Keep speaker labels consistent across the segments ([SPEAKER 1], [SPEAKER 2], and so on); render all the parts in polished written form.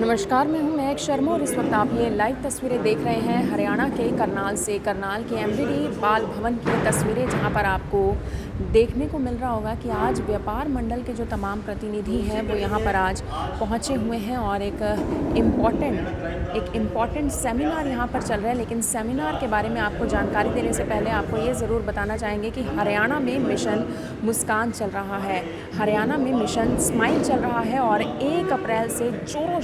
[SPEAKER 1] नमस्कार, मैं हूं महक शर्मा और इस वक्त आप ये लाइव तस्वीरें देख रहे हैं हरियाणा के करनाल से। करनाल के एमडीडी बाल भवन की तस्वीरें, जहां पर आपको देखने को मिल रहा होगा कि आज व्यापार मंडल के जो तमाम प्रतिनिधि हैं वो यहां पर आज पहुंचे हुए हैं और एक इम्पॉर्टेंट सेमिनार यहां पर चल रहा है। लेकिन सेमिनार के बारे में आपको जानकारी देने से पहले आपको ये ज़रूर बताना चाहेंगे कि हरियाणा में मिशन मुस्कान चल रहा है, हरियाणा में मिशन स्माइल चल रहा है और 1 अप्रैल से जोरों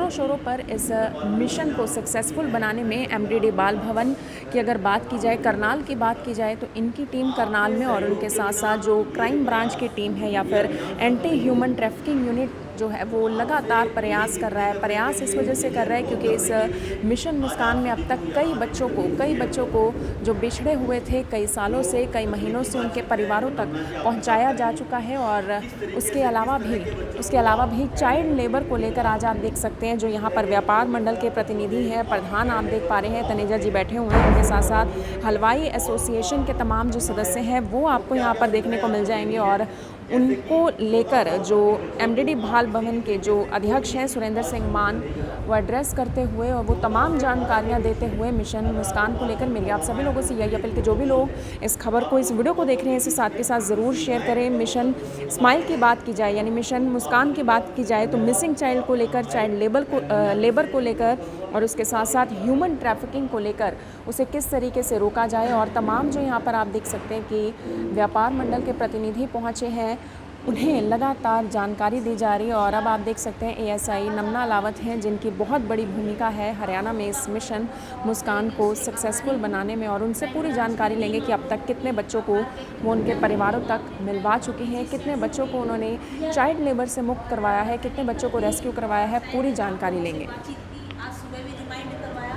[SPEAKER 1] शोरों पर इस मिशन को सक्सेसफुल बनाने में एमडीडी बाल भवन की अगर बात की जाए, करनाल की बात की जाए, तो इनकी टीम करनाल में और उनके साथ साथ जो क्राइम ब्रांच की टीम है या फिर एंटी ह्यूमन ट्रैफिकिंग यूनिट जो है वो लगातार प्रयास कर रहा है। प्रयास इस वजह से कर रहा है क्योंकि इस मिशन मुस्कान में अब तक कई बच्चों को जो बिछड़े हुए थे कई सालों से, कई महीनों से, उनके परिवारों तक पहुंचाया जा चुका है। और उसके अलावा भी चाइल्ड लेबर को लेकर आज आप देख सकते हैं जो यहाँ पर व्यापार मंडल के प्रतिनिधि हैं, प्रधान आप देख पा रहे हैं तनेजा जी बैठे हुए हैं, उनके साथ साथ हलवाई एसोसिएशन के तमाम जो सदस्य हैं वो आपको यहाँ पर देखने को मिल जाएंगे। और उनको लेकर जो एमडीडी बाल भवन के जो अध्यक्ष हैं सुरेंद्र सिंह मान, वो एड्रेस करते हुए और वो तमाम जानकारियां देते हुए मिशन मुस्कान को लेकर मेरी आप सभी लोगों से यही अपील कि जो भी लोग इस खबर को, इस वीडियो को देख रहे हैं, इसे साथ के साथ ज़रूर शेयर करें। मिशन स्माइल की बात की जाए यानी मिशन मुस्कान की बात की जाए तो मिसिंग चाइल्ड को लेकर, चाइल्ड लेबर को लेकर और उसके साथ साथ ह्यूमन ट्रैफिकिंग को लेकर उसे किस तरीके से रोका जाए। और तमाम जो यहाँ पर आप देख सकते हैं कि व्यापार मंडल के प्रतिनिधि पहुँचे हैं, उन्हें लगातार जानकारी दी जा रही है। और अब आप देख सकते हैं एएसआई नमना लावत हैं जिनकी बहुत बड़ी भूमिका है हरियाणा में इस मिशन मुस्कान को सक्सेसफुल बनाने में, और उनसे पूरी जानकारी लेंगे कि अब तक कितने बच्चों को वो उनके परिवारों तक मिलवा चुके हैं, कितने बच्चों को उन्होंने चाइल्ड लेबर से मुक्त करवाया है, कितने बच्चों को रेस्क्यू करवाया है, पूरी जानकारी लेंगे।
[SPEAKER 2] आज सुबह भी रिमाइंड करवाया,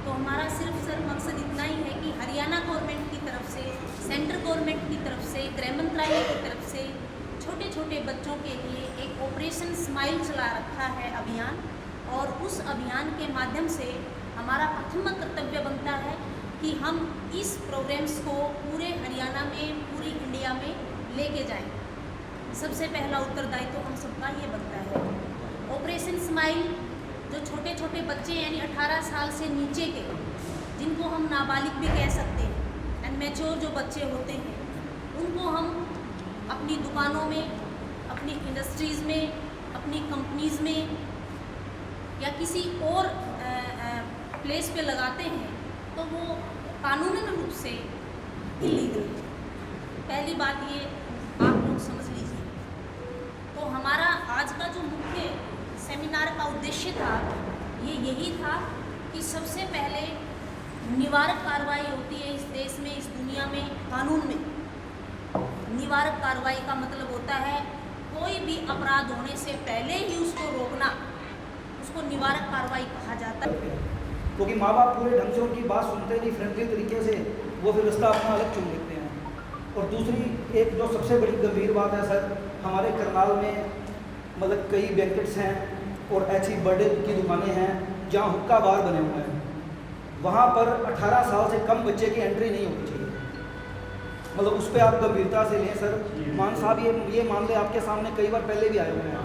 [SPEAKER 2] तो हमारा सिर्फ मकसद इतना ही है कि हरियाणा गवर्नमेंट की तरफ से, सेंट्रल गवर्नमेंट की तरफ से, गृह मंत्रालय की तरफ से छोटे छोटे बच्चों के लिए एक ऑपरेशन स्माइल चला रखा है अभियान, और उस अभियान के माध्यम से हमारा प्रथम कर्तव्य बनता है कि हम इस प्रोग्राम्स को पूरे हरियाणा में, पूरी इंडिया में लेके जाएं। सबसे पहला उत्तरदायित्व हम सबका ये बनता है। ऑपरेशन स्माइल जो छोटे छोटे बच्चे यानी 18 साल से नीचे के, जिनको हम नाबालिग भी कह सकते हैं, एंड मैच्योर जो बच्चे होते हैं, उनको हम अपनी दुकानों में, अपनी इंडस्ट्रीज़ में, अपनी कंपनीज़ में या किसी और प्लेस पे लगाते हैं तो वो कानूनन रूप से इलीगल है। पहली बात ये आप लोग समझ लीजिए। तो हमारा आज का जो मुख्य सेमिनार का उद्देश्य था ये यही था कि सबसे पहले निवारक कार्रवाई होती है इस देश में, इस दुनिया में, कानून में। निवारक कार्रवाई का मतलब होता है कोई भी अपराध होने से पहले ही उसको रोकना, उसको निवारक कार्रवाई कहा जाता है।
[SPEAKER 3] क्योंकि माँ बाप पूरे ढंग से उनकी बात सुनते नहीं, फ्रेंडली तरीके से वो फिर रास्ता अपना अलग चुन लेते हैं। और दूसरी एक जो सबसे बड़ी गंभीर बात है सर, हमारे करनाल में मतलब कई बैंकेट्स हैं और ऐसी बर्थडे की दुकानें हैं जहाँ हुक्का बार बने हुए हैं, वहाँ पर 18 साल से कम बच्चे की एंट्री नहीं होनी चाहिए। मतलब उस पर आप गंभीरता से लें सर। मान साहब ये मामले आपके सामने कई बार पहले भी आए हुए हैं।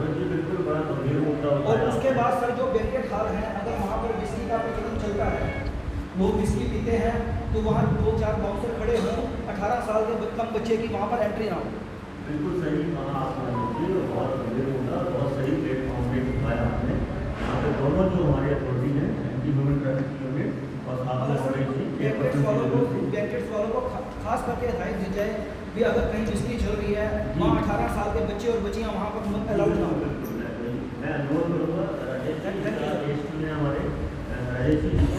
[SPEAKER 3] और उसके बाद सर जो बैंकेट हॉल हैं, अगर वहाँ पर विस्की का प्रचलन चलता है, लोग विस्की पीते हैं, तो वहाँ 2-4 बाउंसर खड़े हों, 18 साल के कम बच्चे की वहाँ पर एंट्री ना हो।
[SPEAKER 4] बिल्कुल सही कहा आपने, बहुत सही प्लेटफॉर्म पे उठाया आपने। यहाँ पे दोनों जो हमारे अथॉरिटी हैं, एंटी ह्यूमन ट्रैफिकिंग यूनिट और
[SPEAKER 3] बैंकेट्स वालों को खास करके हिदायत दी जाए भी अगर कहीं विस्की चल रही है, वहाँ 18 साल के बच्चे और बच्चियाँ वहाँ पर अलाउड ना हो।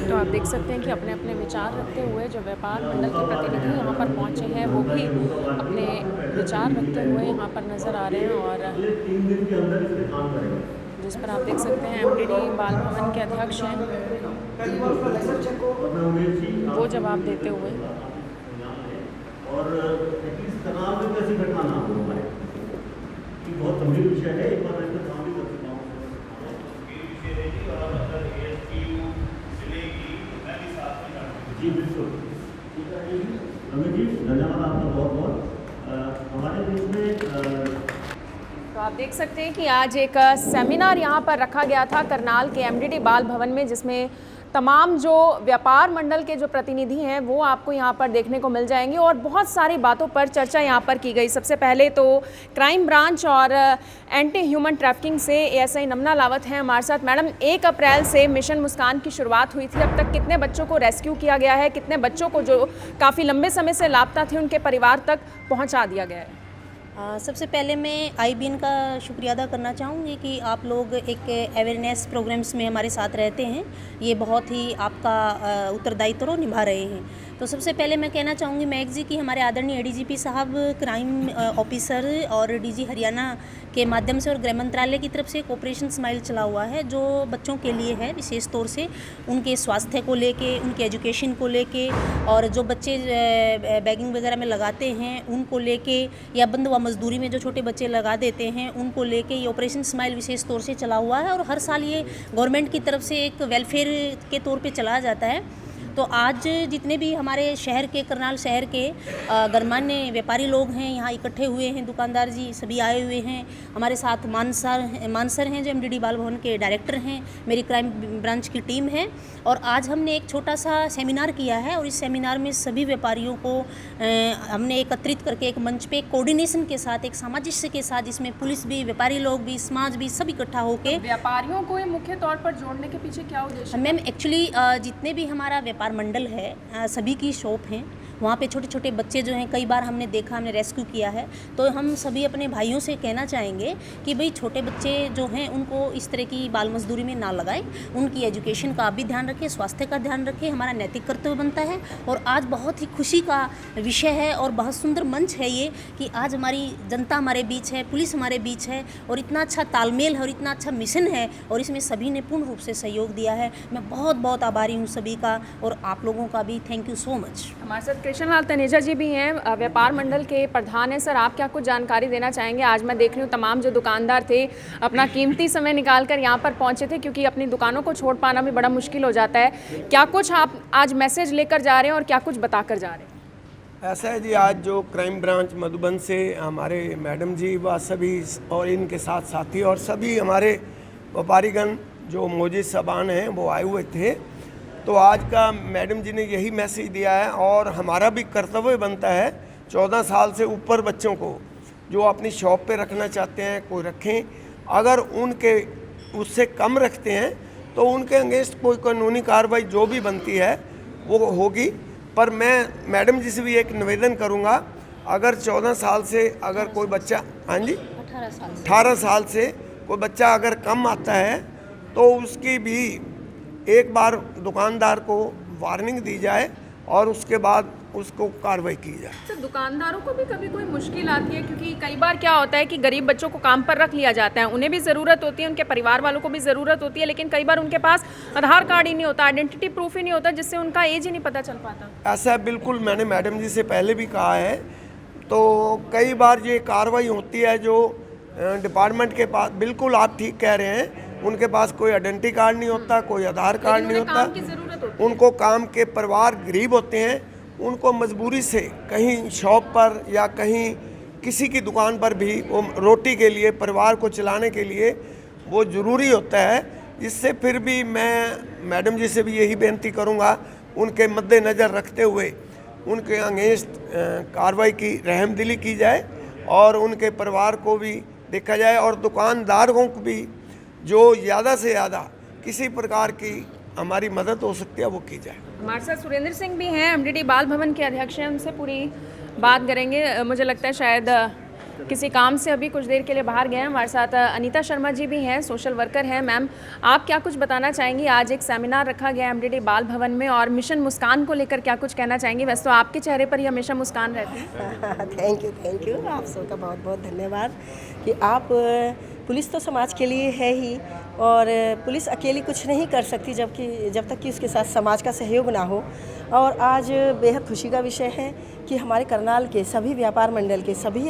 [SPEAKER 1] तो आप देख सकते हैं कि अपने अपने विचार रखते हुए जो व्यापार मंडल के प्रतिनिधि यहाँ पर पहुँचे हैं वो भी अपने विचार रखते हुए यहाँ पर नज़र आ रहे हैं। और जिस पर आप देख सकते हैं एमडीडी बाल भवन के अध्यक्ष हैं, वो जवाब देते हुए।
[SPEAKER 4] और तनाव में कैसे घटना ना हो हमारे, बहुत गंभीर विषय है। एक बार मैं काम भी कर चुका हूँ जी, बिल्कुल ठीक है अमित जी, धन्यवाद आपका बहुत बहुत। हमारे देश में
[SPEAKER 1] आप देख सकते हैं कि आज एक सेमिनार यहाँ पर रखा गया था करनाल के एमडीडी बाल भवन में, जिसमें तमाम जो व्यापार मंडल के जो प्रतिनिधि हैं वो आपको यहाँ पर देखने को मिल जाएंगे और बहुत सारी बातों पर चर्चा यहाँ पर की गई। सबसे पहले तो क्राइम ब्रांच और एंटी ह्यूमन ट्रैफिकिंग से एएसआई नमना लावत हैं हमारे साथ। मैडम, 1 अप्रैल से मिशन मुस्कान की शुरुआत हुई थी, अब तक कितने बच्चों को रेस्क्यू किया गया है, कितने बच्चों को जो काफ़ी लंबे समय से लापता थे उनके परिवार तक पहुँचा दिया गया है?
[SPEAKER 2] सबसे पहले मैं आईबीएन का शुक्रिया अदा करना चाहूँगी कि आप लोग एक अवेयरनेस प्रोग्राम्स में हमारे साथ रहते हैं, ये बहुत ही आपका उत्तरदायित्व निभा रहे हैं। तो सबसे पहले मैं कहना चाहूँगी महक जी कि हमारे आदरणीय एडीजीपी साहब क्राइम ऑफिसर और डीजी हरियाणा के माध्यम से और गृह मंत्रालय की तरफ से एक ऑपरेशन स्माइल चला हुआ है, जो बच्चों के लिए है, विशेष तौर से उनके स्वास्थ्य को लेके, उनके एजुकेशन को लेके, और जो बच्चे बैगिंग वगैरह में लगाते हैं उनको लेके, या बंद व मजदूरी में जो छोटे बच्चे लगा देते हैं उनको लेके ये ऑपरेशन स्माइल विशेष तौर से चला हुआ है। और हर साल ये गवर्नमेंट की तरफ से एक वेलफेयर के तौर पे चलाया जाता है। तो आज जितने भी हमारे शहर के, करनाल शहर के गणमान्य व्यापारी लोग हैं यहाँ इकट्ठे हुए हैं, दुकानदार जी सभी आए हुए हैं। हमारे साथ मान सर हैं जो एमडीडी बाल भवन के डायरेक्टर हैं, मेरी क्राइम ब्रांच की टीम है। और आज हमने एक छोटा सा सेमिनार किया है और इस सेमिनार में सभी व्यापारियों को हमने एकत्रित करके एक मंच पे कोऑर्डिनेशन के साथ, एक सामंजस्य के साथ, जिसमें पुलिस भी, व्यापारी लोग भी, समाज भी, सब इकट्ठा होके
[SPEAKER 1] व्यापारियों को मुख्य तौर पर जोड़ने के पीछे क्या उद्देश्य है?
[SPEAKER 2] मैम, एक्चुअली जितने भी हमारा व्यापार मंडल है, सभी की शॉप हैं, वहाँ पे छोटे छोटे बच्चे जो हैं, कई बार हमने देखा, हमने रेस्क्यू किया है। तो हम सभी अपने भाइयों से कहना चाहेंगे कि भाई छोटे बच्चे जो हैं उनको इस तरह की बाल मजदूरी में ना लगाएं, उनकी एजुकेशन का भी ध्यान रखें, स्वास्थ्य का ध्यान रखें, हमारा नैतिक कर्तव्य बनता है। और आज बहुत ही खुशी का विषय है और बहुत सुंदर मंच है ये कि आज हमारी जनता हमारे बीच है, पुलिस हमारे बीच है और इतना अच्छा तालमेल है और इतना अच्छा मिशन है और इसमें सभी ने पूर्ण रूप से सहयोग दिया है। मैं बहुत बहुत आभारी हूँ सभी का और आप लोगों का भी थैंक यू सो मच।
[SPEAKER 1] हमारे साथ कृष्ण लाल तनेजा जी भी हैं, व्यापार मंडल के प्रधान हैं। सर, आप क्या कुछ जानकारी देना चाहेंगे? आज मैं देख रही हूँ तमाम जो दुकानदार थे अपना कीमती समय निकालकर यहाँ पर पहुँचे थे, क्योंकि अपनी दुकानों को छोड़ पाना भी बड़ा मुश्किल हो जाता है। क्या कुछ आप आज मैसेज लेकर जा रहे हैं और क्या कुछ बताकर जा रहे हैं?
[SPEAKER 5] ऐसा है जी, आज जो क्राइम ब्रांच मधुबन से हमारे मैडम जी व सभी और इनके साथ साथी और सभी हमारे व्यापारीगण जो मौजूद सबान हैं वो आए हुए थे। तो आज का मैडम जी ने यही मैसेज दिया है और हमारा भी कर्तव्य बनता है 14 साल से ऊपर बच्चों को जो अपनी शॉप पे रखना चाहते हैं कोई रखें, अगर उनके उससे कम रखते हैं तो उनके अगेंस्ट कोई कानूनी कार्रवाई जो भी बनती है वो होगी। पर मैं मैडम जी से भी एक निवेदन करूंगा, अगर 14 साल से अगर कोई बच्चा, हाँ जी 18 साल से कोई बच्चा अगर कम आता है तो उसकी भी एक बार दुकानदार को वार्निंग दी जाए और उसके बाद उसको कार्रवाई की जाए।
[SPEAKER 1] तो दुकानदारों को भी कभी कोई मुश्किल आती है, क्योंकि कई बार क्या होता है कि गरीब बच्चों को काम पर रख लिया जाता है, उन्हें भी ज़रूरत होती है, उनके परिवार वालों को भी ज़रूरत होती है, लेकिन कई बार उनके पास आधार कार्ड ही नहीं होता, आइडेंटिटी प्रूफ ही नहीं होता, जिससे उनका एज ही नहीं पता चल पाता।
[SPEAKER 5] ऐसा बिल्कुल मैंने मैडम जी से पहले भी कहा है। तो कई बार ये कार्रवाई होती है जो डिपार्टमेंट के पास, बिल्कुल आप ठीक कह रहे हैं, उनके पास कोई आइडेंटिटी कार्ड नहीं होता, कोई आधार कार्ड नहीं होता, उनको काम के परिवार गरीब होते हैं, उनको मजबूरी से कहीं शॉप पर या कहीं किसी की दुकान पर भी वो रोटी के लिए, परिवार को चलाने के लिए वो ज़रूरी होता है। इससे फिर भी मैं मैडम जी से भी यही बेनती करूँगा, उनके मद्देनज़र रखते हुए उनके अगेंस्ट कार्रवाई की रहमदिली की जाए और उनके परिवार को भी देखा जाए और दुकानदारों को भी जो ज़्यादा से ज़्यादा किसी प्रकार की हमारी मदद हो सकती है वो की जाए।
[SPEAKER 1] हमारे साथ सुरेंद्र सिंह भी हैं, एमडीडी बाल भवन के अध्यक्ष हैं, उनसे पूरी बात करेंगे। मुझे लगता है शायद किसी काम से अभी कुछ देर के लिए बाहर गए हैं। हमारे साथ अनीता शर्मा जी भी हैं, सोशल वर्कर हैं। मैम, आप क्या कुछ बताना चाहेंगी? आज एक सेमिनार रखा गया एमडीडी बाल भवन में और मिशन मुस्कान को लेकर क्या कुछ कहना चाहेंगी? वैसे तो आपके चेहरे पर ही हमेशा मुस्कान रहती है।
[SPEAKER 6] थैंक यू आप सबका बहुत बहुत धन्यवाद कि आप, पुलिस तो समाज के लिए है ही और पुलिस अकेली कुछ नहीं कर सकती जब तक कि उसके साथ समाज का सहयोग ना हो। और आज बेहद खुशी का विषय है कि हमारे करनाल के सभी व्यापार मंडल के सभी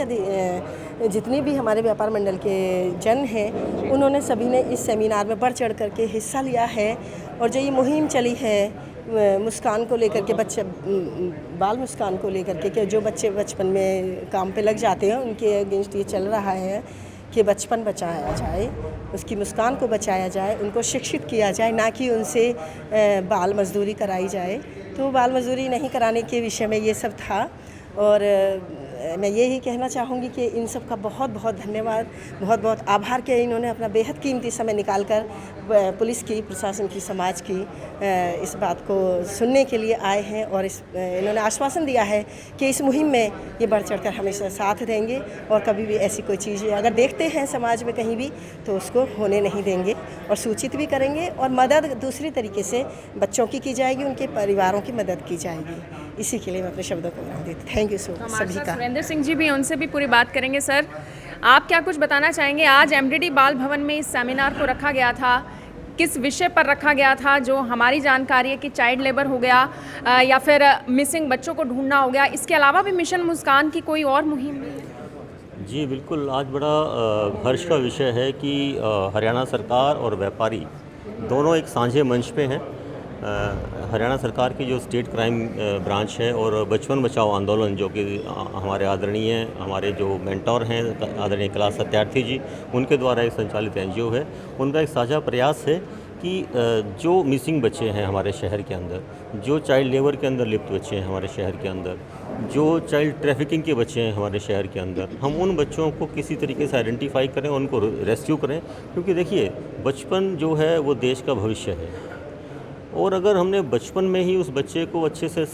[SPEAKER 6] जितने भी हमारे व्यापार मंडल के जन हैं, उन्होंने सभी ने इस सेमिनार में बढ़ चढ़ करके हिस्सा लिया है। और जो ये मुहिम चली है मुस्कान को लेकर के, बच्चे बाल मुस्कान को लेकर के, जो बच्चे बचपन में काम पे लग जाते हैं उनके अगेंस्ट ये चल रहा है कि बचपन बचाया जाए, उसकी मुस्कान को बचाया जाए, उनको शिक्षित किया जाए, ना कि उनसे बाल मजदूरी कराई जाए। तो बाल मजदूरी नहीं कराने के विषय में ये सब था। और मैं यही कहना चाहूँगी कि इन सब का बहुत बहुत धन्यवाद, बहुत बहुत आभार कि इन्होंने अपना बेहद कीमती समय निकालकर पुलिस की, प्रशासन की, समाज की इस बात को सुनने के लिए आए हैं। और इन्होंने आश्वासन दिया है कि इस मुहिम में ये बढ़ चढ़कर हमेशा साथ देंगे और कभी भी ऐसी कोई चीज़ अगर देखते हैं समाज में कहीं भी तो उसको होने नहीं देंगे और सूचित भी करेंगे। और मदद दूसरी तरीके से बच्चों की जाएगी, उनके परिवारों की मदद की जाएगी। इसी के लिए मैं अपने शब्दों को विराम देती। थैंक यू सो मच सभी का।
[SPEAKER 1] सुरेंद्र सिंह जी भी, उनसे भी पूरी बात करेंगे। सर, आप क्या कुछ बताना चाहेंगे? आज एमडीडी बाल भवन में इस सेमिनार को रखा गया था, किस विषय पर रखा गया था? जो हमारी जानकारी है कि चाइल्ड लेबर हो गया या फिर मिसिंग बच्चों को ढूंढना हो गया, इसके अलावा भी मिशन मुस्कान की कोई और मुहिम भी है?
[SPEAKER 7] जी बिल्कुल, आज बड़ा हर्ष का विषय है कि हरियाणा सरकार और व्यापारी दोनों एक साझे मंच पे हैं। हरियाणा सरकार की जो स्टेट क्राइम ब्रांच है और बचपन बचाओ आंदोलन, जो कि हमारे आदरणीय हमारे जो मेंटोर हैं आदरणीय कैलाश सत्यार्थी जी, उनके द्वारा एक संचालित एनजीओ है। उनका एक साझा प्रयास है कि जो मिसिंग बच्चे हैं हमारे शहर के अंदर, जो चाइल्ड लेबर के अंदर लिप्त बच्चे हैं हमारे शहर के अंदर, जो चाइल्ड ट्रैफिकिंग के बच्चे हैं हमारे शहर के अंदर, हम उन बच्चों को किसी तरीके से आइडेंटिफाई करें, उनको रेस्क्यू करें। क्योंकि देखिए, बचपन जो है वो देश का भविष्य है, और अगर हमने बचपन में ही उस बच्चे को अच्छे से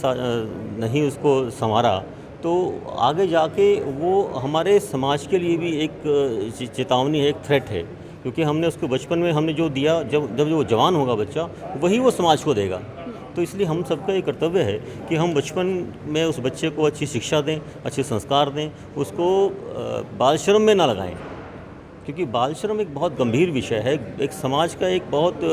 [SPEAKER 7] नहीं उसको संवारा तो आगे जाके वो हमारे समाज के लिए भी एक चेतावनी है, एक थ्रेट है। क्योंकि हमने उसको बचपन में हमने जो दिया, जब वो जवान होगा बच्चा, वही वो समाज को देगा। तो इसलिए हम सबका ये कर्तव्य है कि हम बचपन में उस बच्चे को अच्छी शिक्षा दें, अच्छे संस्कार दें, उसको बाल श्रम में ना लगाएं। क्योंकि बाल श्रम एक बहुत गंभीर विषय है, एक समाज का एक बहुत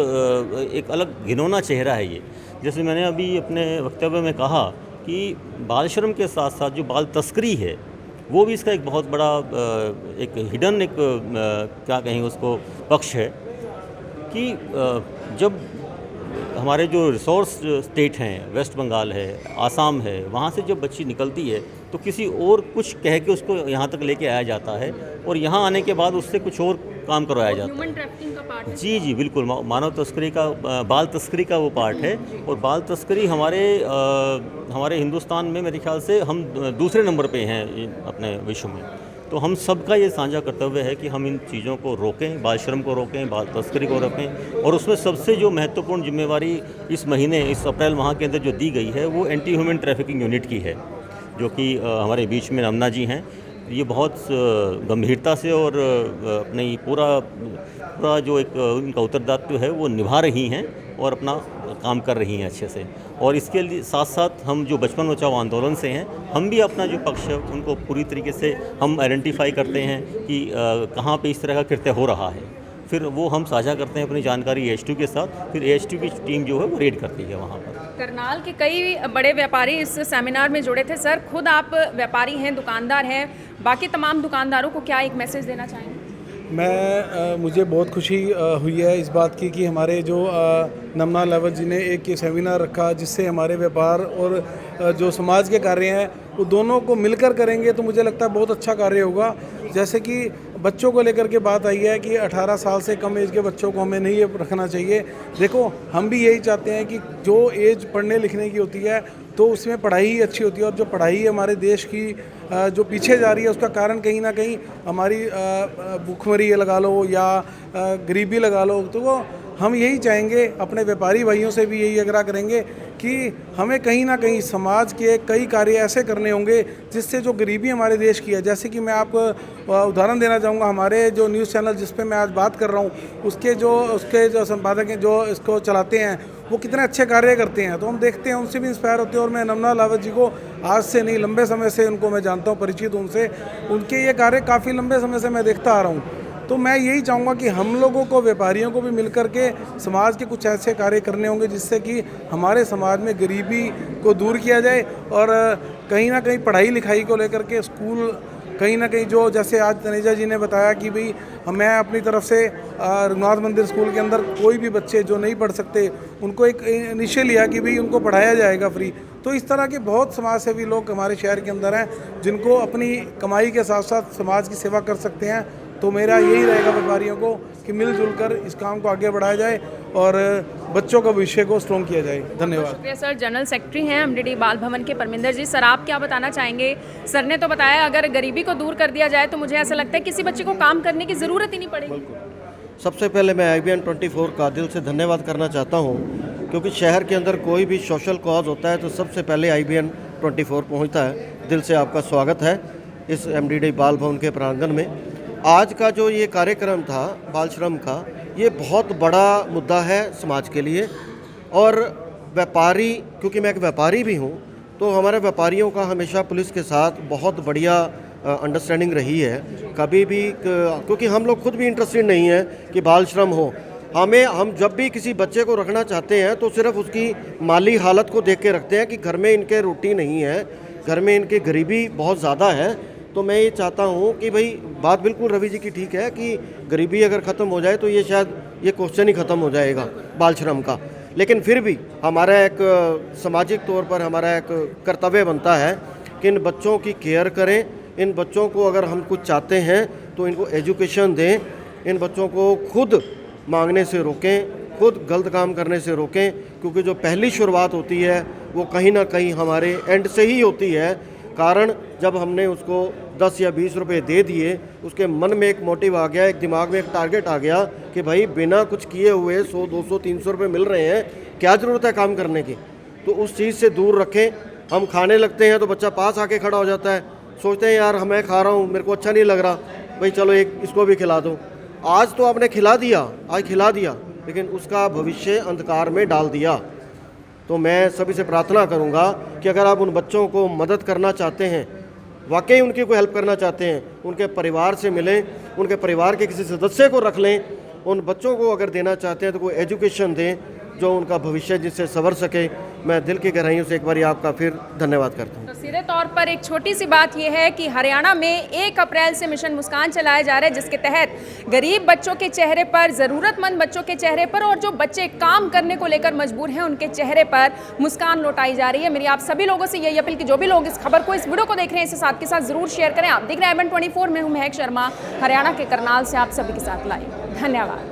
[SPEAKER 7] एक अलग घिनौना चेहरा है ये। जैसे मैंने अभी अपने वक्तव्य में कहा कि बाल श्रम के साथ साथ जो बाल तस्करी है वो भी इसका एक बहुत बड़ा एक हिडन एक क्या कहें उसको पक्ष है कि जब हमारे जो रिसोर्स स्टेट हैं, वेस्ट बंगाल है, आसाम है, वहाँ से जब बच्ची निकलती है तो किसी और कुछ कह के उसको यहाँ तक लेके आया जाता है और यहाँ आने के बाद उससे कुछ और काम करवाया जाता है।
[SPEAKER 1] ह्यूमन ट्रैफिकिंग का पार्ट है।
[SPEAKER 7] जी बिल्कुल, मानव तस्करी का, बाल तस्करी का वो पार्ट है। और बाल तस्करी हमारे हिंदुस्तान में मेरे ख्याल से हम दूसरे नंबर पे हैं अपने विश्व में। तो हम सबका ये साझा कर्तव्य है कि हम इन चीज़ों को रोकें, बाल श्रम को रोकें, बाल तस्करी को रोकें। और उसमें सबसे जो महत्वपूर्ण जिम्मेवारी इस महीने, इस अप्रैल माह के अंदर जो दी गई है वो एंटी ह्यूमन ट्रैफिकिंग यूनिट की है, जो कि हमारे बीच में रमना जी हैं। ये बहुत गंभीरता से और अपने पूरा जो एक उनका उत्तरदायित्व है वो निभा रही हैं और अपना काम कर रही हैं अच्छे से। और इसके लिए साथ साथ हम जो बचपन बचाओ आंदोलन से हैं, हम भी अपना जो पक्ष है उनको पूरी तरीके से हम आइडेंटिफाई करते हैं कि कहाँ पे इस तरह का कृत्य हो रहा है। फिर वो हम साझा करते हैं अपनी जानकारी AH2 के साथ। फिर AH2 की टीम जो है वो रेड करती है वहाँ पर।
[SPEAKER 1] करनाल के कई बड़े व्यापारी इस सेमिनार में जुड़े थे। सर, खुद आप व्यापारी हैं, दुकानदार हैं, बाकी तमाम दुकानदारों को क्या एक मैसेज देना चाहेंगे?
[SPEAKER 8] मुझे बहुत खुशी हुई है इस बात की कि हमारे जो नमना लावत जी ने एक ये सेमिनार रखा, जिससे हमारे व्यापार और जो समाज के कार्य हैं वो दोनों को मिलकर करेंगे तो मुझे लगता है बहुत अच्छा कार्य होगा। जैसे कि बच्चों को लेकर के बात आई है कि 18 साल से कम एज के बच्चों को हमें नहीं रखना चाहिए। देखो, हम भी यही चाहते हैं कि जो एज पढ़ने लिखने की होती है तो उसमें पढ़ाई ही अच्छी होती है। और जो पढ़ाई हमारे देश की जो पीछे जा रही है उसका कारण कहीं ना कहीं हमारी भूखमरी लगा लो या गरीबी लगा लो। तो वो हम यही चाहेंगे, अपने व्यापारी भाइयों से भी यही आग्रह करेंगे कि हमें कहीं ना कहीं समाज के कई कार्य ऐसे करने होंगे जिससे जो गरीबी हमारे देश की है, जैसे कि मैं आपको उदाहरण देना चाहूँगा। हमारे जो न्यूज़ चैनल जिस पे मैं आज बात कर रहा हूँ उसके जो संपादक हैं जो इसको चलाते हैं वो कितने अच्छे कार्य करते हैं, तो हम देखते हैं, उनसे भी इंस्पायर होते हैं। और मैं नमना लावत जी को आज से नहीं, लंबे समय से उनको मैं जानता हूँ, परिचित हूँ उनसे। उनके ये कार्य काफ़ी लंबे समय से मैं देखता आ रहा हूँ। तो मैं यही चाहूँगा कि हम लोगों को, व्यापारियों को भी मिलकर के समाज के कुछ ऐसे कार्य करने होंगे जिससे कि हमारे समाज में गरीबी को दूर किया जाए। और कहीं ना कहीं पढ़ाई लिखाई को लेकर के स्कूल कहीं ना कहीं जो, जैसे आज तनेजा जी ने बताया कि भाई मैं अपनी तरफ से रघुनाथ मंदिर स्कूल के अंदर कोई भी बच्चे जो नहीं पढ़ सकते उनको एक इनिशियल लिया कि भाई उनको पढ़ाया जाएगा फ्री। तो इस तरह के बहुत समाज सेवी लोग हमारे शहर के अंदर हैं जिनको अपनी कमाई के साथ साथ समाज की सेवा कर सकते हैं। तो मेरा यही रहेगा व्यापारियों को कि मिलजुल कर इस काम को आगे बढ़ाया जाए और बच्चों का भविष्य को स्ट्रॉन्ग किया जाए। धन्यवाद।
[SPEAKER 1] शुक्रिया सर। जनरल सेक्रेटरी हैं एमडीडी बाल भवन के परमिंदर जी। सर आप क्या बताना चाहेंगे? सर ने तो बताया अगर गरीबी को दूर कर दिया जाए तो मुझे ऐसा लगता है किसी बच्चे को काम करने की ज़रूरत ही नहीं पड़ेगी।
[SPEAKER 9] सबसे पहले मैं IBN 24 का दिल से धन्यवाद करना चाहता हूँ, क्योंकि शहर के अंदर कोई भी सोशल कॉज होता है तो सबसे पहले IBN 24 पहुँचता है। दिल से आपका स्वागत है इस MDD बाल भवन के प्रांगण में। आज का जो ये कार्यक्रम था बाल श्रम का, ये बहुत बड़ा मुद्दा है समाज के लिए। और व्यापारी, क्योंकि मैं एक व्यापारी भी हूँ, तो हमारे व्यापारियों का हमेशा पुलिस के साथ बहुत बढ़िया अंडरस्टैंडिंग रही है। कभी भी क्योंकि हम लोग खुद भी इंटरेस्टेड नहीं है कि बाल श्रम हो। हम जब भी किसी बच्चे को रखना चाहते हैं तो सिर्फ उसकी माली हालत को देख के रखते हैं कि घर में इनके रोटी नहीं है, घर में इनकी गरीबी बहुत ज़्यादा है। तो मैं ये चाहता हूँ कि भाई बात बिल्कुल रवि जी की ठीक है कि गरीबी अगर ख़त्म हो जाए तो ये शायद ये क्वेश्चन ही ख़त्म हो जाएगा बाल श्रम का। लेकिन फिर भी हमारा एक सामाजिक तौर पर हमारा एक कर्तव्य बनता है कि इन बच्चों की केयर करें। इन बच्चों को अगर हम कुछ चाहते हैं तो इनको एजुकेशन दें। इन बच्चों को खुद मांगने से रोकें, खुद गलत काम करने से रोकें, क्योंकि जो पहली शुरुआत होती है वो कहीं ना कहीं हमारे एंड से ही होती है। कारण जब हमने उसको 10 या 20 रुपए दे दिए, उसके मन में एक मोटिव आ गया, एक दिमाग में एक टारगेट आ गया कि भाई बिना कुछ किए हुए 100, 200, 300 रुपये मिल रहे हैं, क्या ज़रूरत है काम करने की। तो उस चीज़ से दूर रखें। हम खाने लगते हैं तो बच्चा पास आके खड़ा हो जाता है, सोचते हैं यार मैं खा रहा हूँ, मेरे को अच्छा नहीं लग रहा, भाई चलो एक इसको भी खिला दो। आज तो आपने खिला दिया, आज खिला दिया, लेकिन उसका भविष्य अंधकार में डाल दिया। तो मैं सभी से प्रार्थना करूंगा कि अगर आप उन बच्चों को मदद करना चाहते हैं, वाकई उनकी कोई हेल्प करना चाहते हैं, उनके परिवार से मिलें, उनके परिवार के किसी सदस्य को रख लें। उन बच्चों को अगर देना चाहते हैं तो कोई एजुकेशन दें जो उनका भविष्य जिससे संवर सके। मैं दिल की गहराइयों से एक बार आपका फिर धन्यवाद करता हूँ।
[SPEAKER 1] तो सीधे तौर पर एक छोटी सी बात यह है कि हरियाणा में 1 अप्रैल से मिशन मुस्कान चलाया जा रहा है, जिसके तहत गरीब बच्चों के चेहरे पर, ज़रूरतमंद बच्चों के चेहरे पर और जो बच्चे काम करने को लेकर मजबूर हैं उनके चेहरे पर मुस्कान लौटाई जा रही है। मेरी आप सभी लोगों से यही अपील कि जो भी लोग इस खबर को, इस वीडियो को देख रहे हैं, इसे साथ के साथ ज़रूर शेयर करें। आप देख रहे हैं IBN 24, मैं हूँ महक शर्मा, हरियाणा के करनाल से आप सभी के साथ लाइव। धन्यवाद।